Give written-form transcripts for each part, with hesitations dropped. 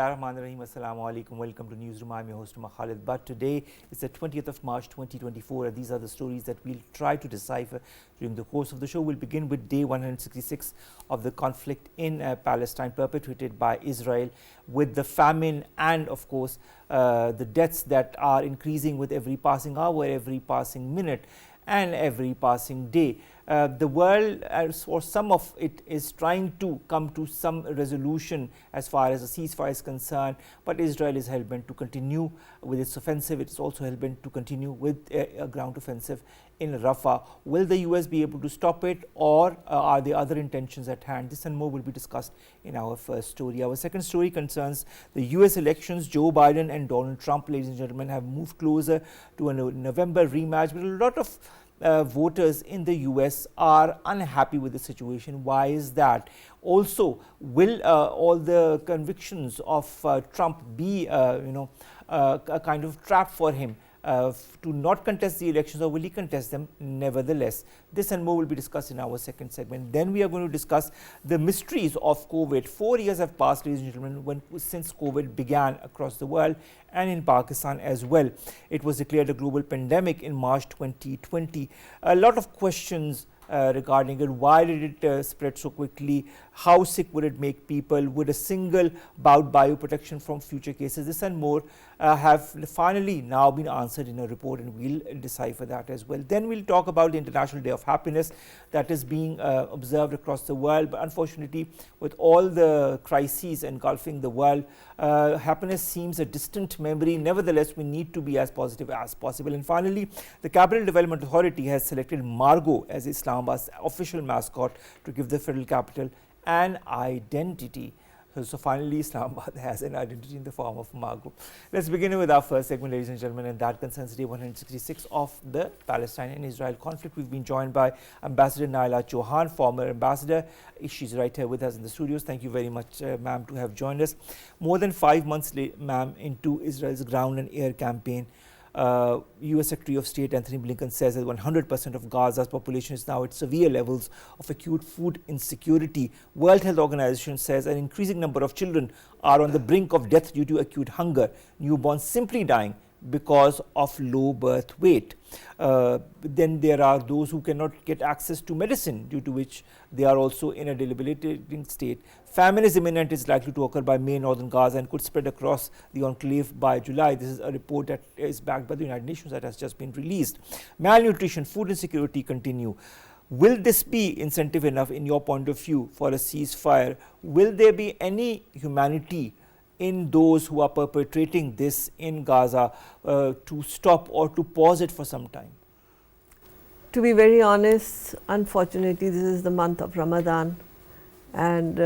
Bismillahirrahmanirrahim. Assalamu alaikum. Welcome to Newsroom. I'm your host, Omar Khalid. But today is the 20th of March 2024, and these are the stories that we'll try to decipher during the course of the show. We'll begin with day 166 of the conflict in Palestine, perpetrated by Israel, with the famine and, of course, the deaths that are increasing with every passing hour, every passing minute, and every passing day. The world, or some of it, is trying to come to some resolution as far as a ceasefire is concerned, but Israel is hell-bent to continue with its offensive. It is also hell-bent to continue with a ground offensive in Rafah. Will the US be able to stop it, or are there other intentions at hand? This and more will be discussed in our first story. Our second story concerns the US elections. Joe Biden and Donald Trump, ladies and gentlemen, have moved closer to a November rematch, but a lot of voters in the US are unhappy with the situation. Why is that? Also, will all the convictions of Trump be a kind of trap for him to not contest the elections, or will he contest them nevertheless? This and more will be discussed in our second segment. Then we are going to discuss the mysteries of COVID. 4 years have passed, ladies and gentlemen, since COVID began across the world and in Pakistan as well. It was declared a global pandemic in March 2020. A lot of questions regarding it. Why did it spread so quickly? How sick would it make people? Would a single bout bioprotection from future cases? This and more have finally now been answered in a report, and we'll decipher that as well. Then we'll talk about the International Day of Happiness that is being observed across the world, but unfortunately, with all the crises engulfing the world, happiness seems a distant memory. Nevertheless, we need to be as positive as possible. And finally, the Capital Development Authority has selected Margot as Islamabad's official mascot to give the federal capital an identity. So finally, Islamabad has an identity in the form of Margot. Let's begin with our first segment, ladies and gentlemen, and that concerns day 166 of the Palestine and Israel conflict. We've been joined by Ambassador Naela Chohan, former ambassador. She's right here with us in the studios. Thank you very much, ma'am, to have joined us. More than 5 months, ma'am, into Israel's ground and air campaign, US Secretary of State Anthony Blinken says that 100% of Gaza's population is now at severe levels of acute food insecurity. World Health Organization says an increasing number of children are on the brink of death due to acute hunger, newborns simply dying because of low birth weight. Then there are those who cannot get access to medicine, due to which they are also in a debilitating state. Famine is imminent, is likely to occur by May in northern Gaza and could spread across the enclave by July. This is a report that is backed by the United Nations that has just been released. Malnutrition, food insecurity continue. Will this be incentive enough, in your point of view, for a ceasefire? Will there be any humanity in those who are perpetrating this in Gaza to stop or to pause it for some time? To be very honest, unfortunately, this is the month of Ramadan, and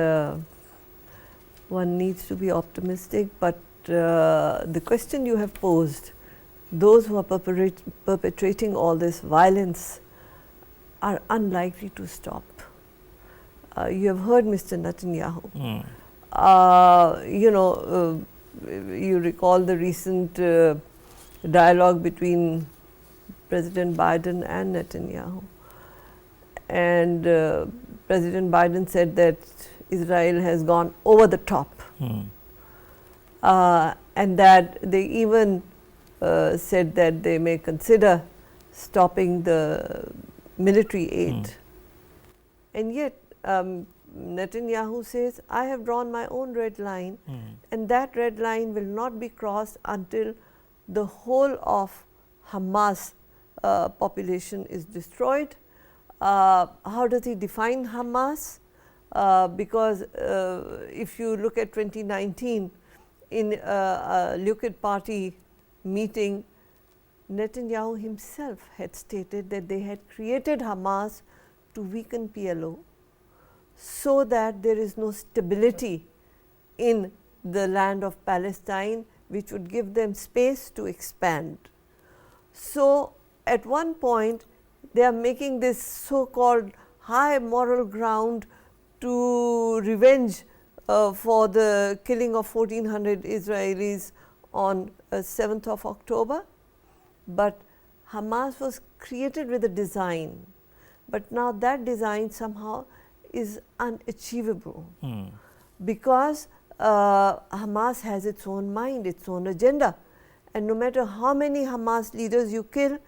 one needs to be optimistic, but the question you have posed, those who are perpetrating all this violence are unlikely to stop. You have heard Mr. Netanyahu. You recall the recent dialogue between President Biden and Netanyahu, and President Biden said that Israel has gone over the top, and that they even said that they may consider stopping the military aid. And yet Netanyahu says, I have drawn my own red line, and that red line will not be crossed until the whole of Hamas population is destroyed. How does he define Hamas? Because if you look at 2019, in a Likud party meeting, Netanyahu himself had stated that they had created Hamas to weaken PLO, so that there is no stability in the land of Palestine, which would give them space to expand. So at one point, they are making this so-called high moral ground to revenge for the killing of 1,400 Israelis on 7th of October. But Hamas was created with a design, but now that design somehow is unachievable, because Hamas has its own mind, its own agenda. And no matter how many Hamas leaders you kill,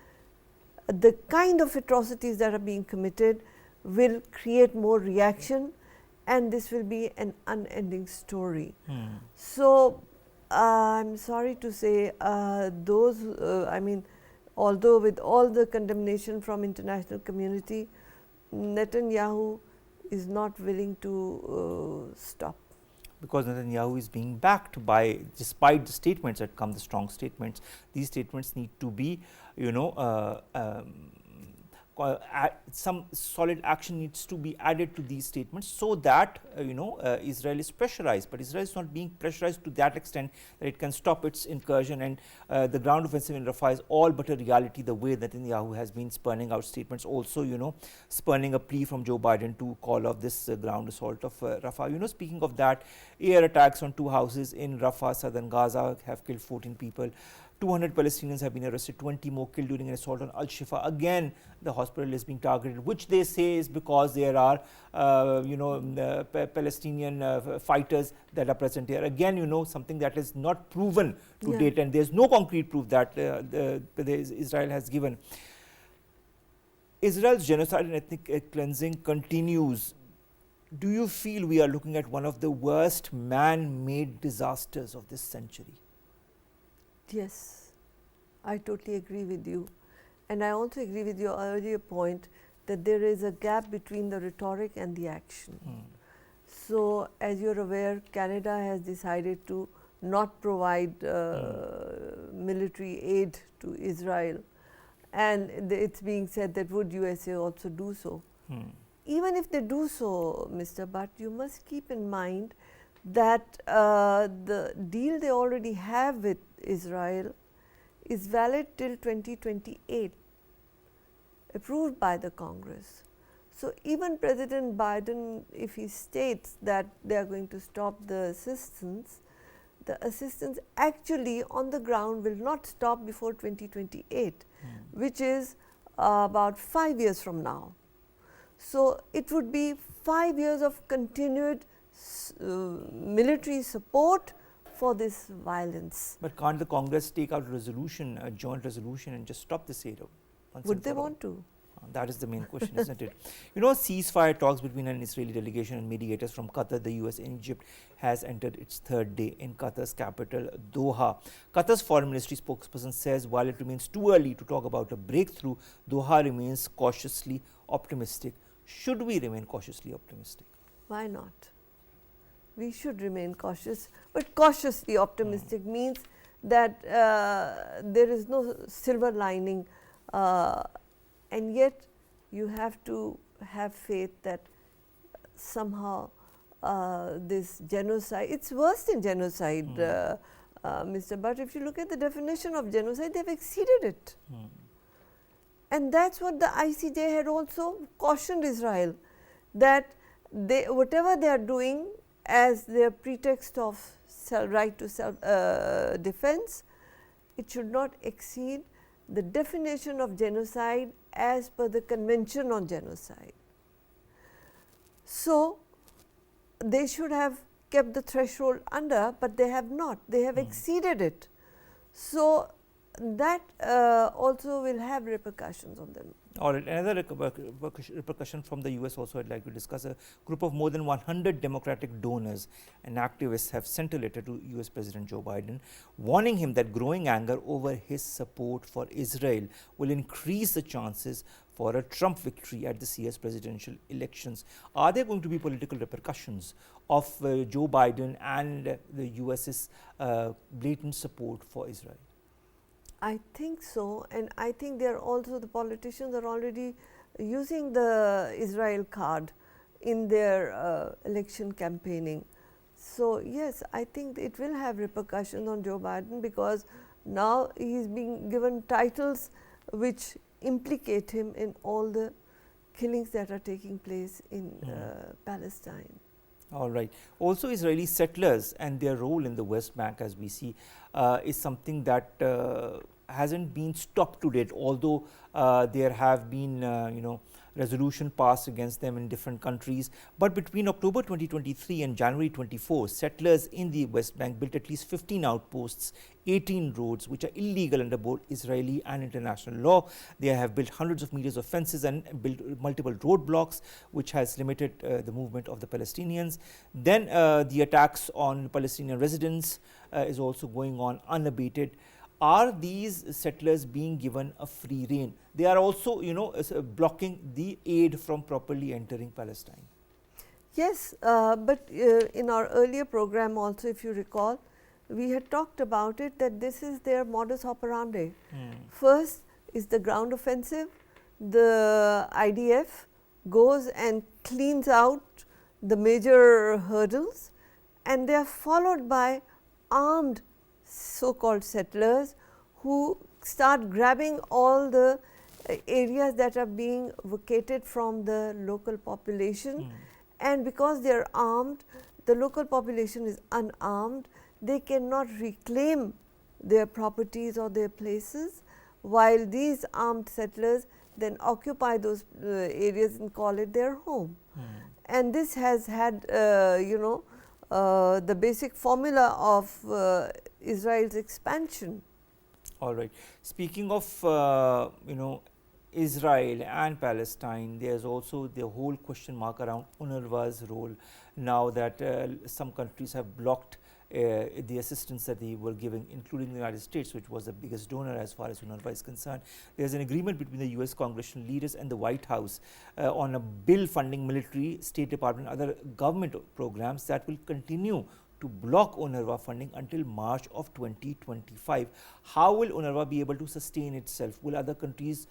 the kind of atrocities that are being committed will create more reaction, and this will be an unending story. So, I'm sorry to say, although with all the condemnation from international community, Netanyahu is not willing to stop. Because Netanyahu is being backed by, despite the statements that come, the strong statements, these statements need to be, some solid action needs to be added to these statements, so that Israel is pressurized. But Israel is not being pressurized to that extent that it can stop its incursion, and the ground offensive in Rafah is all but a reality, the way that Netanyahu has been spurning out statements, also spurning a plea from Joe Biden to call off this ground assault of Rafah. Speaking of that, air attacks on 2 houses in Rafah, southern Gaza, have killed 14 people. 200 Palestinians have been arrested, 20 more killed during an assault on Al-Shifa. Again, the hospital is being targeted, which they say is because there are, Palestinian fighters that are present here. Again, something that is not proven to date, and there's no concrete proof that Israel has given. Israel's genocide and ethnic cleansing continues. Do you feel we are looking at one of the worst man-made disasters of this century? Yes, I totally agree with you. And I also agree with your earlier point that there is a gap between the rhetoric and the action. So, as you're aware, Canada has decided to not provide military aid to Israel, and it's being said that would USA also do so. Even if they do so, Mr. Butt, you must keep in mind that the deal they already have with Israel is valid till 2028, approved by the Congress. So, even President Biden, if he states that they are going to stop the assistance actually on the ground will not stop before 2028, which is about 5 years from now. So, it would be 5 years of continued military support for this violence. But can't the Congress take out a resolution, a joint resolution, and just stop this aid? Would they want to? That is the main question, isn't it? Ceasefire talks between an Israeli delegation and mediators from Qatar, the US and Egypt has entered its 3rd day in Qatar's capital, Doha. Qatar's foreign ministry spokesperson says while it remains too early to talk about a breakthrough, Doha remains cautiously optimistic. Should we remain cautiously optimistic? Why not? We should remain cautious, but cautiously optimistic means that there is no silver lining, and yet you have to have faith that somehow this genocide, it's worse than genocide, Mr. Butt. If you look at the definition of genocide, they've exceeded it. And that's what the ICJ had also cautioned Israel, that whatever they are doing as their pretext of right to self-defense, it should not exceed the definition of genocide as per the Convention on Genocide. So, they should have kept the threshold under, but they have not. They have exceeded it. So, that also will have repercussions on them. All right, another repercussion from the US also I'd like to discuss. A group of more than 100 Democratic donors and activists have sent a letter to US President Joe Biden warning him that growing anger over his support for Israel will increase the chances for a Trump victory at this year's presidential elections. Are there going to be political repercussions of Joe Biden and the US's blatant support for Israel? I think so, and I think they are also, the politicians are already using the Israel card in their election campaigning. So, yes, I think it will have repercussions on Joe Biden, because now he is being given titles which implicate him in all the killings that are taking place in Palestine. All right. Also, Israeli settlers and their role in the West Bank, as we see, is something that hasn't been stopped to date, although there have been resolution passed against them in different countries. But between October 2023 and January 24, settlers in the West Bank built at least 15 outposts, 18 roads, which are illegal under both Israeli and international law. They have built hundreds of meters of fences and built multiple roadblocks, which has limited the movement of the Palestinians. Then the attacks on Palestinian residents is also going on unabated. Are these settlers being given a free rein? They are also, blocking the aid from properly entering Palestine. Yes, but in our earlier program also, if you recall, we had talked about it, that this is their modus operandi. First is the ground offensive. The IDF goes and cleans out the major hurdles, and they are followed by armed so-called settlers who start grabbing all the areas that are being vacated from the local population. And because they are armed, the local population is unarmed, they cannot reclaim their properties or their places, while these armed settlers then occupy those areas and call it their home. And this has had, the basic formula of Israel's expansion. All right. Speaking of, Israel and Palestine, there is also the whole question mark around UNRWA's role now that some countries have blocked the assistance that they were giving, including the United States, which was the biggest donor as far as UNRWA is concerned. There is an agreement between the US congressional leaders and the White House on a bill funding military, State Department, other government programs that will continue to block UNRWA funding until March of 2025. How will UNRWA be able to sustain itself? Will other countries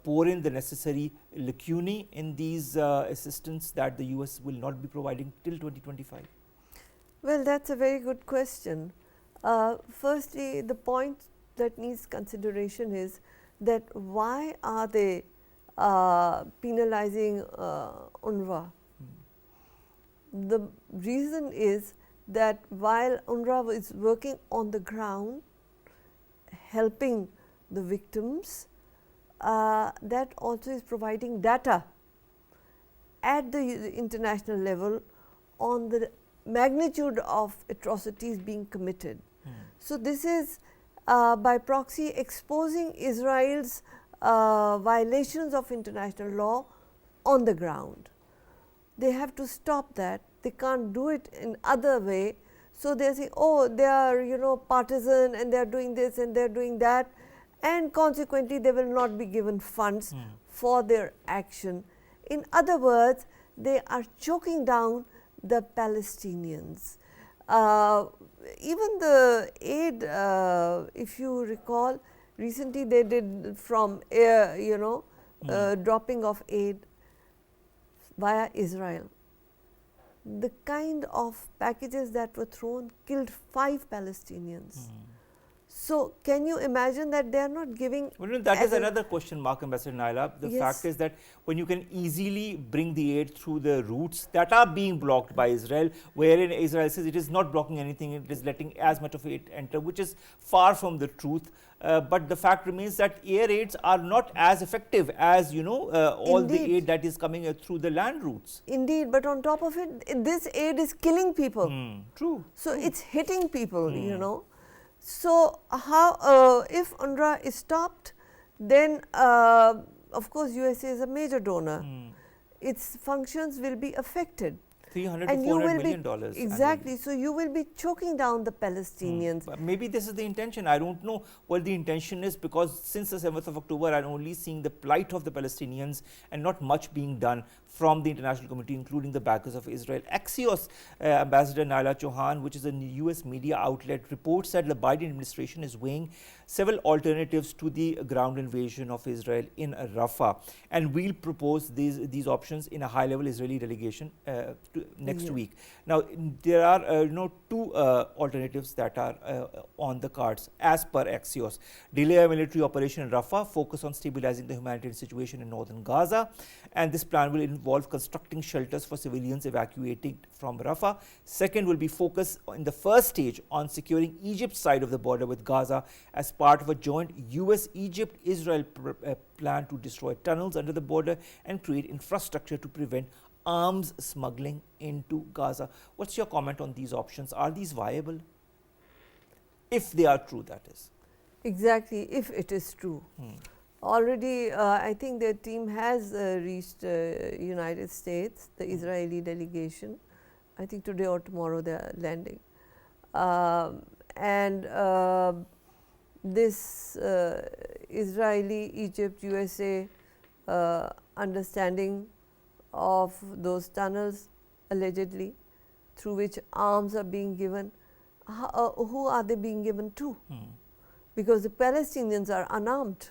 pour in the necessary lacunae in these assistance that the US will not be providing till 2025? Well, that's a very good question. Firstly, the point that needs consideration is that why are they penalizing UNRWA? The reason is that while UNRWA is working on the ground, helping the victims, that also is providing data at the international level on the magnitude of atrocities being committed. So, this is by proxy exposing Israel's violations of international law on the ground. They have to stop that. They can't do it in other way. So, they are saying, oh, they are partisan and they are doing this and they are doing that, and consequently they will not be given funds for their action. In other words, they are choking down the Palestinians. Even the aid, if you recall, recently they did from air, dropping of aid via Israel. The kind of packages that were thrown killed 5 Palestinians. So, can you imagine that they are not giving? Well, that is another question mark, Ambassador Naela. The fact is that when you can easily bring the aid through the routes that are being blocked by Israel, wherein Israel says it is not blocking anything, it is letting as much of it enter, which is far from the truth. But the fact remains that air raids are not as effective as, all the aid that is coming through the land routes. Indeed, but on top of it, this aid is killing people. True. So, it's hitting people, So, how if UNRWA is stopped, then of course, USA is a major donor. Its functions will be affected. $300 to $400 million. Exactly. Annually. So, you will be choking down the Palestinians. But maybe this is the intention. I don't know what the intention is, because since the 7th of October, I'm only seeing the plight of the Palestinians and not much being done from the international community, including the backers of Israel. Axios Ambassador Naela Chohan, which is a US media outlet, reports that the Biden administration is weighing several alternatives to the ground invasion of Israel in Rafah, and we'll propose these options in a high-level Israeli delegation next week. Now, there are 2 alternatives that are on the cards as per Axios. Delay a military operation in Rafah, focus on stabilizing the humanitarian situation in northern Gaza, and this plan will involve constructing shelters for civilians evacuated from Rafah. Second will be focused in the first stage on securing Egypt's side of the border with Gaza as part of a joint US-Egypt-Israel plan to destroy tunnels under the border and create infrastructure to prevent arms smuggling into Gaza. What's your comment on these options? Are these viable? If they are true, that is. Exactly, if it is true. Already, I think their team has reached United States, the Israeli delegation. I think today or tomorrow they are landing. This Israeli, Egypt, USA understanding of those tunnels allegedly through which arms are being given, who are they being given to? Because the Palestinians are unarmed.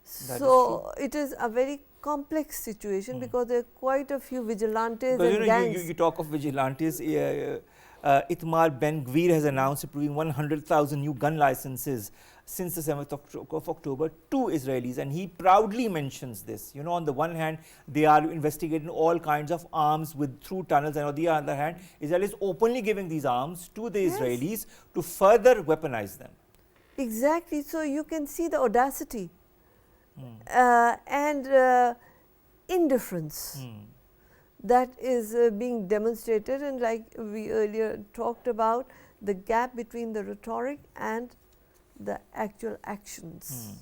So it is a very complex situation because there are quite a few vigilantes and gangs. You talk of vigilantes. Itamar Ben-Gvir has announced approving 100,000 new gun licenses since the 7th of October to Israelis, and he proudly mentions this. You know, on the one hand, they are investigating all kinds of arms through tunnels, and on the other hand, Israel is openly giving these arms to the Israelis to further weaponize them. Exactly. So you can see the audacity and indifference that is being demonstrated, and like we earlier talked about, the gap between the rhetoric and the actual actions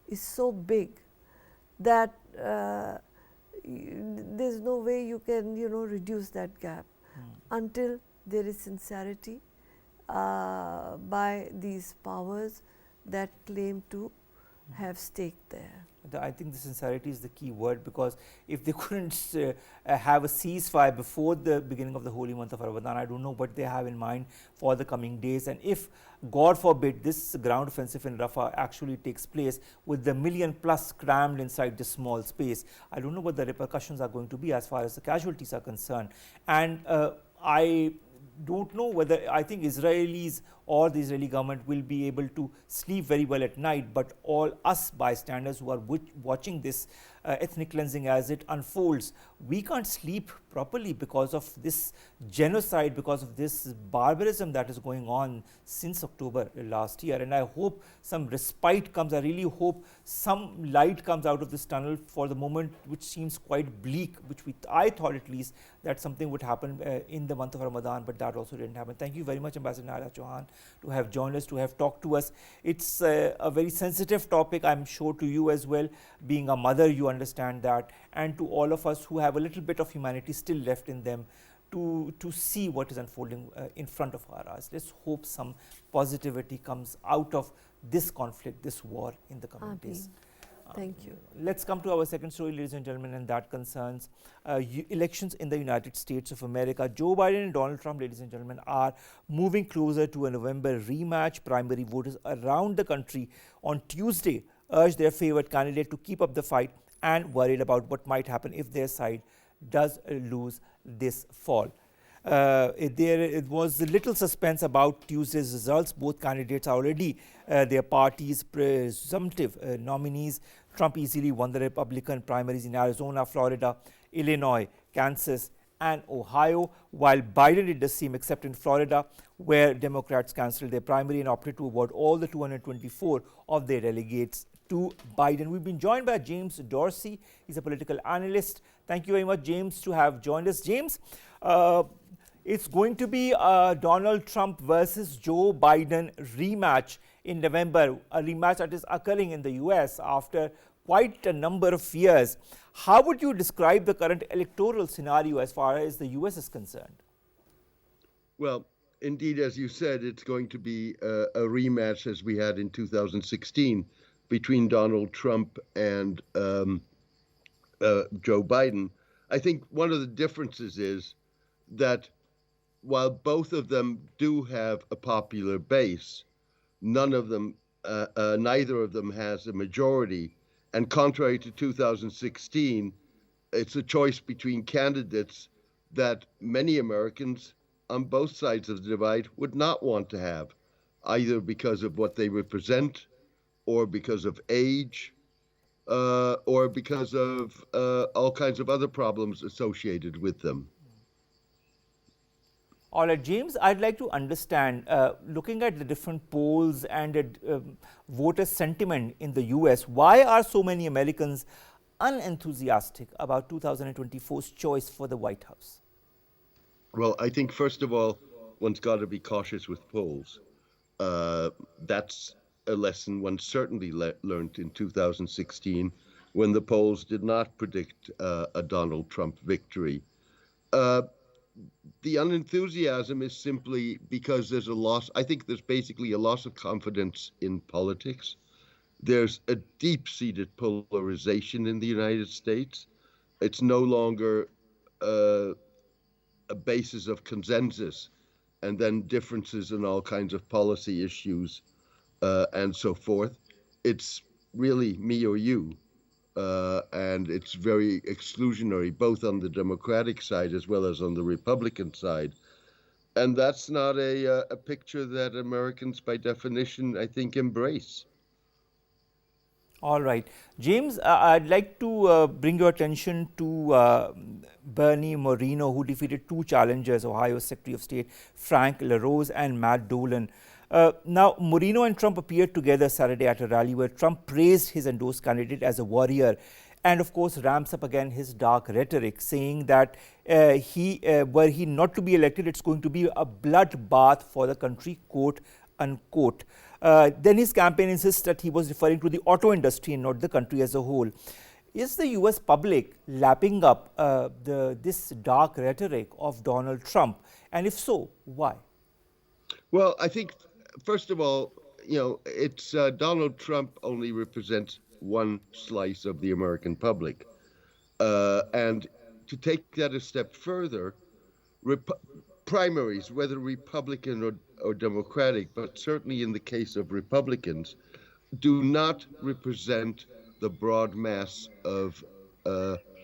is so big that there's no way you can, reduce that gap until there is sincerity by these powers that claim to have stake there. I think the sincerity is the key word, because if they couldn't have a ceasefire before the beginning of the holy month of Ramadan, I don't know what they have in mind for the coming days. And if, God forbid, this ground offensive in Rafah actually takes place with the million plus crammed inside this small space, I don't know what the repercussions are going to be as far as the casualties are concerned. And I don't know whether, I think Israelis or the Israeli government will be able to sleep very well at night, but all us bystanders who are watching this ethnic cleansing as it unfolds, we can't sleep properly because of this genocide, because of this barbarism that is going on since October last year. And I hope some respite comes. I really hope some light comes out of this tunnel for the moment, which seems quite bleak, which I thought at least that something would happen in the month of Ramadan, but that also didn't happen. Thank you very much, Ambassador Naela Chohan, to have joined us, to have talked to us. It's a very sensitive topic, I'm sure, to you as well. Being a mother, you understand that, and to all of us who have a little bit of humanity still left in them, to see what is unfolding in front of our eyes. Let's hope some positivity comes out of this conflict, this war in the coming days. Thank you. Let's come to our second story, ladies and gentlemen, and that concerns elections in the United States of America. Joe Biden and Donald Trump, ladies and gentlemen, are moving closer to a November rematch. Primary voters around the country on Tuesday urged their favored candidate to keep up the fight and worried about what might happen if their side does lose this fall. It was little suspense about Tuesday's results. Both candidates are already their party's presumptive nominees. Trump easily won the Republican primaries in Arizona, Florida, Illinois, Kansas, and Ohio, while Biden did the same, except in Florida, where Democrats cancelled their primary and opted to award all the 224 of their delegates to Biden. We've been joined by James Dorsey. He's a political analyst. Thank you very much, James, to have joined us. James, it's going to be a Donald Trump versus Joe Biden rematch in November, a rematch that is occurring in the US after quite a number of years. How would you describe the current electoral scenario as far as the US is concerned? Well, indeed, as you said, it's going to be a rematch as we had in 2016 between Donald Trump and Joe Biden. I think one of the differences is that while both of them do have a popular base, neither of them has a majority. And contrary to 2016, it's a choice between candidates that many Americans on both sides of the divide would not want to have, either because of what they represent or because of age or because of all kinds of other problems associated with them. All right, James, I'd like to understand, looking at the different polls and voter sentiment in the US, why are so many Americans unenthusiastic about 2024's choice for the White House? Well, I think, first of all, one's got to be cautious with polls. That's a lesson one certainly learned in 2016 when the polls did not predict a Donald Trump victory. The unenthusiasm is simply because there's a loss. I think there's basically a loss of confidence in politics. There's a deep-seated polarization in the United States. It's no longer a basis of consensus and then differences in all kinds of policy issues and so forth. It's really me or you. And it's very exclusionary, both on the Democratic side as well as on the Republican side. And that's not a picture that Americans, by definition, I think, embrace. All right. James, I'd like to bring your attention to Bernie Moreno, who defeated two challengers, Ohio Secretary of State Frank LaRose and Matt Dolan. Now, Moreno and Trump appeared together Saturday at a rally where Trump praised his endorsed candidate as a warrior and, of course, ramps up again his dark rhetoric, saying that were he not to be elected, it's going to be a bloodbath for the country, quote unquote. Then his campaign insists that he was referring to the auto industry and not the country as a whole. Is the US public lapping up this dark rhetoric of Donald Trump? And if so, why? Well, I think, first of all, it's Donald Trump only represents one slice of the American public. And to take that a step further, primaries, whether Republican or Democratic, but certainly in the case of Republicans, do not represent the broad mass of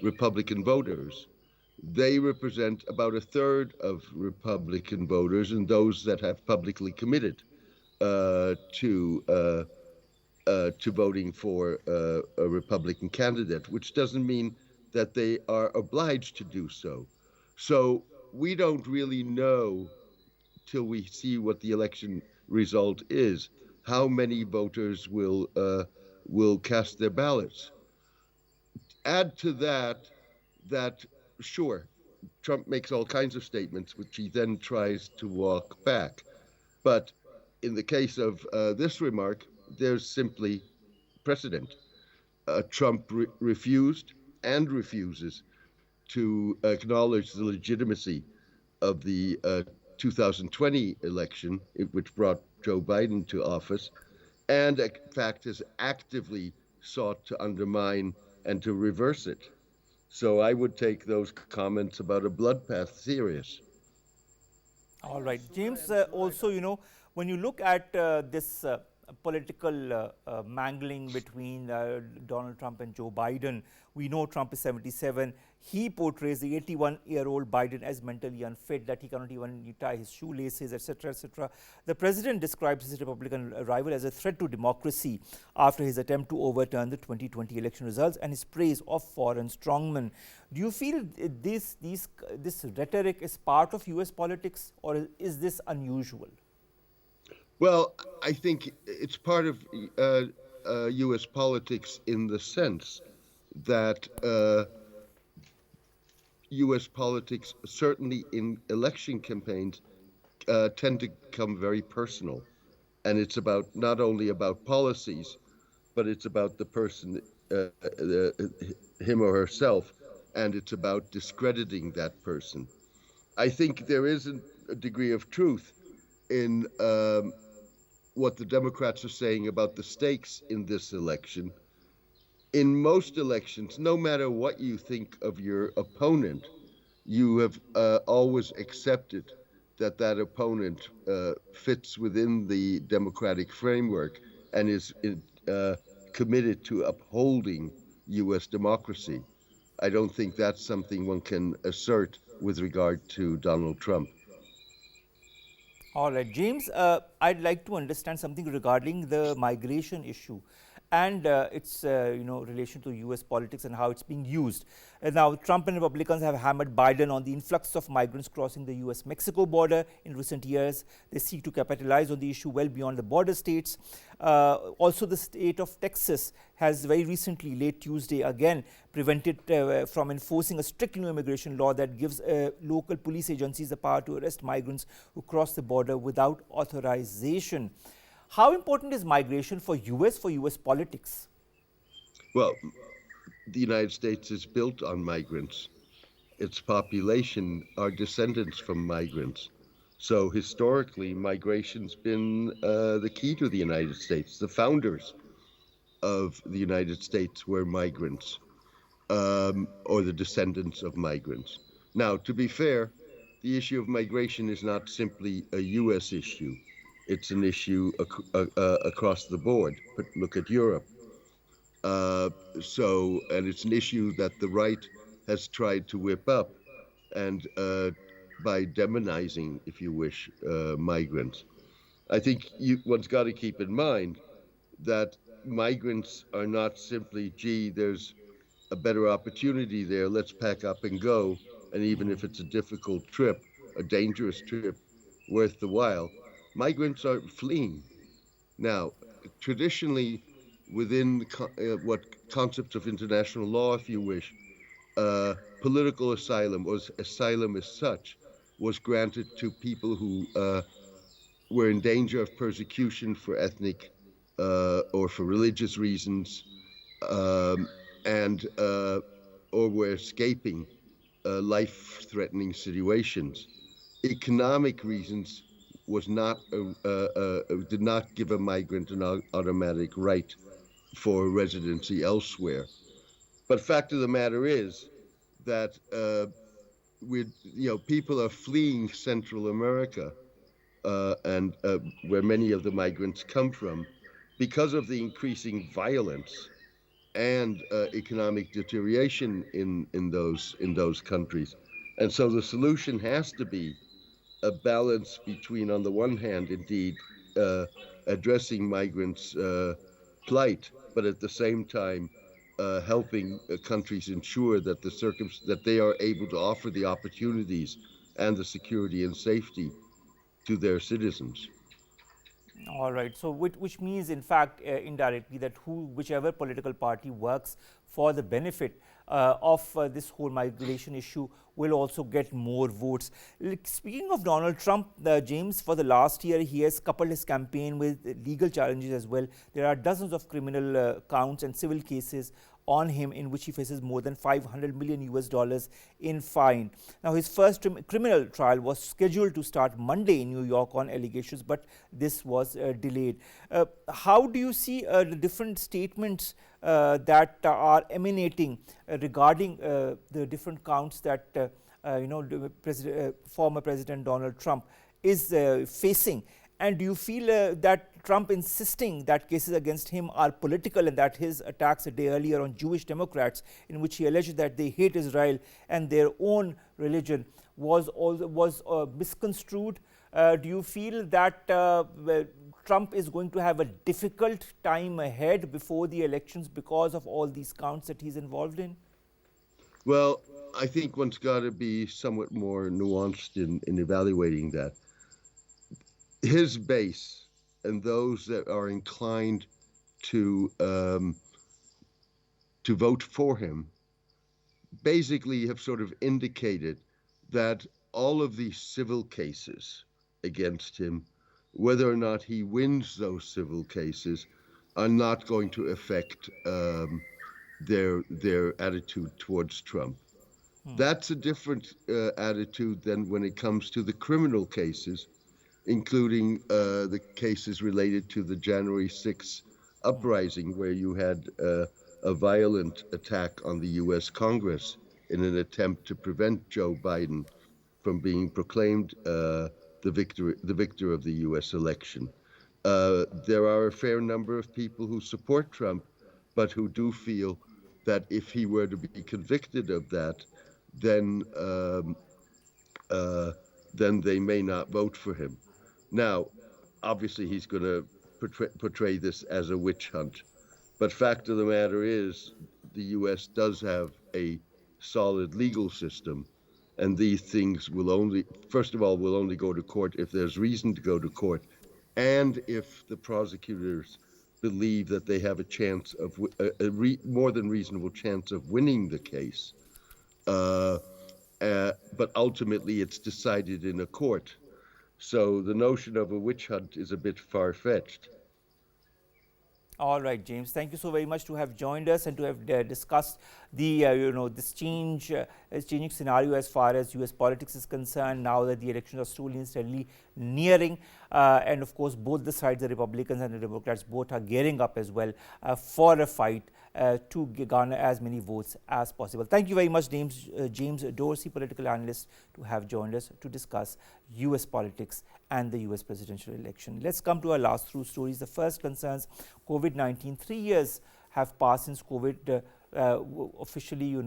Republican voters. They represent about a third of Republican voters and those that have publicly committed to voting for a Republican candidate, which doesn't mean that they are obliged to do so. So we don't really know till we see what the election result is, how many voters will cast their ballots. Add to that sure, Trump makes all kinds of statements, which he then tries to walk back. But in the case of this remark, there's simply precedent. Trump refused and refuses to acknowledge the legitimacy of the 2020 election, which brought Joe Biden to office, and in fact has actively sought to undermine and to reverse it. So I would take those comments about a bloodbath serious. All right. James, also, when you look at this political mangling between Donald Trump and Joe Biden, we know Trump is 77. He portrays the 81-year-old Biden as mentally unfit, that he cannot even tie his shoelaces, etc., etc. The president describes his Republican rival as a threat to democracy after his attempt to overturn the 2020 election results and his praise of foreign strongmen. Do you feel this rhetoric is part of US politics, or is this unusual? Well, I think it's part of U.S. politics in the sense that U.S. politics, certainly in election campaigns, tend to become very personal. And it's about not only about policies, but it's about the person, him or herself, and it's about discrediting that person. I think there is a degree of truth in what the Democrats are saying about the stakes in this election. In most elections, no matter what you think of your opponent, you have always accepted that opponent fits within the democratic framework and is committed to upholding U.S. democracy. I don't think that's something one can assert with regard to Donald Trump. All right, James, I'd like to understand something regarding the migration issue. and its relation to US politics and how it's being used. Now, Trump and Republicans have hammered Biden on the influx of migrants crossing the US-Mexico border in recent years. They seek to capitalize on the issue well beyond the border states. Also, the state of Texas has very recently, late Tuesday, again prevented from enforcing a strict new immigration law that gives local police agencies the power to arrest migrants who cross the border without authorization. How important is migration for US politics? Well, the United States is built on migrants. Its population are descendants from migrants. So historically, migration's been the key to the United States. The founders of the United States were migrants, or the descendants of migrants. Now, to be fair, the issue of migration is not simply a US issue. It's an issue across the board. But look at Europe. And it's an issue that the right has tried to whip up, and by demonizing, if you wish, migrants. I think one's got to keep in mind that migrants are not simply, gee, there's a better opportunity there, let's pack up and go. And even if it's a difficult trip, a dangerous trip, worth the while, migrants are fleeing. Now, traditionally, within what concepts of international law, if you wish, political asylum, or asylum as such, was granted to people who were in danger of persecution for ethnic or for religious reasons, or were escaping life-threatening situations. Economic reasons was not did not give a migrant an automatic right for residency elsewhere. But fact of the matter is that people are fleeing Central America, and where many of the migrants come from, because of the increasing violence and economic deterioration in those countries. And so the solution has to be a balance between, on the one hand, indeed, addressing migrants' plight, but at the same time helping countries ensure that that they are able to offer the opportunities and the security and safety to their citizens. All right. So, which means, in fact, indirectly, that whichever political party works for the benefit of this whole migration issue will also get more votes. Speaking of Donald Trump, James, for the last year, he has coupled his campaign with legal challenges as well. There are dozens of criminal counts and civil cases on him in which he faces more than $500 million in fine. Now, his first criminal trial was scheduled to start Monday in New York on allegations, but this was delayed. How do you see the different statements that are emanating regarding the different counts that former President Donald Trump is facing? And do you feel that Trump insisting that cases against him are political, and that his attacks a day earlier on Jewish Democrats, in which he alleged that they hate Israel and their own religion, was misconstrued? Do you feel that Trump is going to have a difficult time ahead before the elections because of all these counts that he's involved in? Well, I think one's got to be somewhat more nuanced in evaluating that. His base and those that are inclined to vote for him basically have sort of indicated that all of these civil cases against him, whether or not he wins those civil cases, are not going to affect their attitude towards Trump. That's a different attitude than when it comes to the criminal cases, including the cases related to the January 6th uprising, where you had a violent attack on the U.S. Congress in an attempt to prevent Joe Biden from being proclaimed the victor of the U.S. election. There are a fair number of people who support Trump, but who do feel that if he were to be convicted of that, then they may not vote for him. Now, obviously, he's going to portray this as a witch hunt, But fact of the matter is, the U.S. does have a solid legal system, and these things will only, first of all, will only go to court if there's reason to go to court, and if the prosecutors believe that they have a chance of more than reasonable chance of winning the case. But ultimately, it's decided in a court. So the notion of a witch hunt is a bit far-fetched. All right, James. Thank you so very much to have joined us and to have discussed the this changing scenario as far as U.S. politics is concerned. Now that the elections are slowly and steadily nearing, and of course, both the sides, the Republicans and the Democrats, both are gearing up as well for a fight to garner as many votes as possible. Thank you very much, James Dorsey, political analyst, to have joined us to discuss U.S. politics and the U.S. presidential election. Let's come to our last two stories. The first concerns COVID-19. 3 years have passed since COVID officially,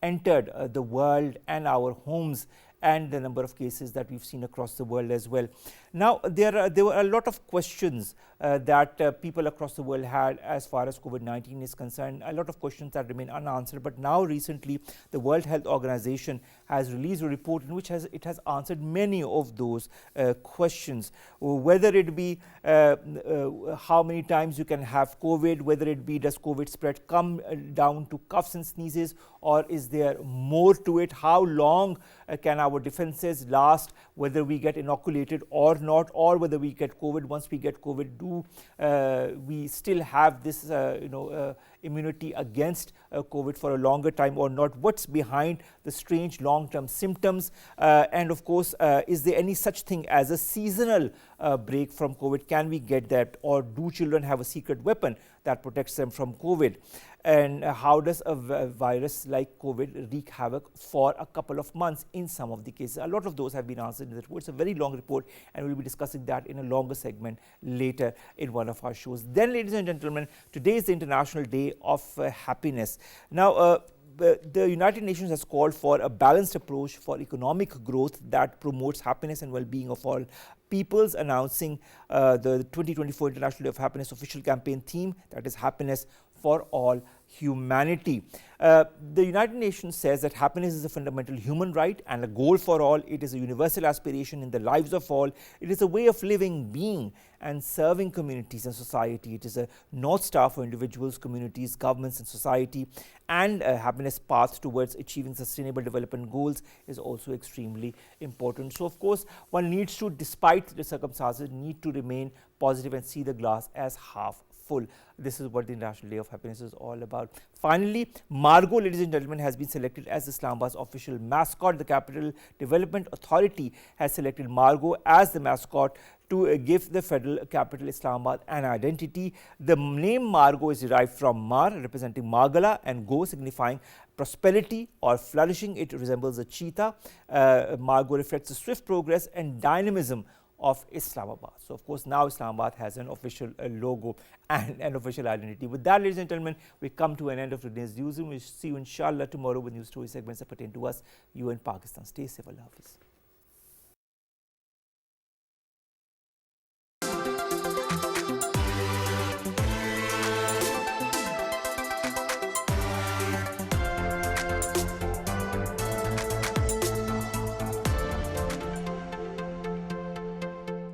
entered the world and our homes, and the number of cases that we've seen across the world as well. Now, there were a lot of questions that people across the world had as far as COVID-19 is concerned, a lot of questions that remain unanswered. But now recently, the World Health Organization has released a report in which it has answered many of those questions, whether it be how many times you can have COVID, whether it be does COVID spread come down to coughs and sneezes, or is there more to it, how long can our defenses last, whether we get inoculated or not, or whether we get COVID. Once we get COVID, do we still have this immunity against COVID for a longer time or not? What's behind the strange long-term symptoms? And of course, is there any such thing as a seasonal break from COVID? Can we get that? Or do children have a secret weapon that protects them from COVID? And how does a virus like COVID wreak havoc for a couple of months in some of the cases? A lot of those have been answered in the report. It's a very long report, and we'll be discussing that in a longer segment later in one of our shows. Then, ladies and gentlemen, today is the International Day of Happiness. Now, the United Nations has called for a balanced approach for economic growth that promotes happiness and well-being of all peoples, announcing the 2024 International Day of Happiness official campaign theme, that is happiness for all humanity. The United Nations says that happiness is a fundamental human right and a goal for all. It is a universal aspiration in the lives of all. It is a way of living, being, and serving communities and society. It is a North Star for individuals, communities, governments, and society. And a happiness path towards achieving sustainable development goals is also extremely important. So, of course, one needs to, despite the circumstances, need to remain positive and see the glass as half full. This is what the International Day of Happiness is all about. Finally, Margot, ladies and gentlemen, has been selected as Islamabad's official mascot. The Capital Development Authority has selected Margot as the mascot to give the federal capital Islamabad an identity. The name Margot is derived from Mar, representing Margala, and Go, signifying prosperity or flourishing. It resembles a cheetah. Margot reflects the swift progress and dynamism of Islamabad. So, of course, now Islamabad has an official logo and an official identity. With that, ladies and gentlemen, we come to an end of today's newsroom. We'll see you, inshallah, tomorrow with news story segments that pertain to us, you, and Pakistan. Stay safe. Allah Hafiz.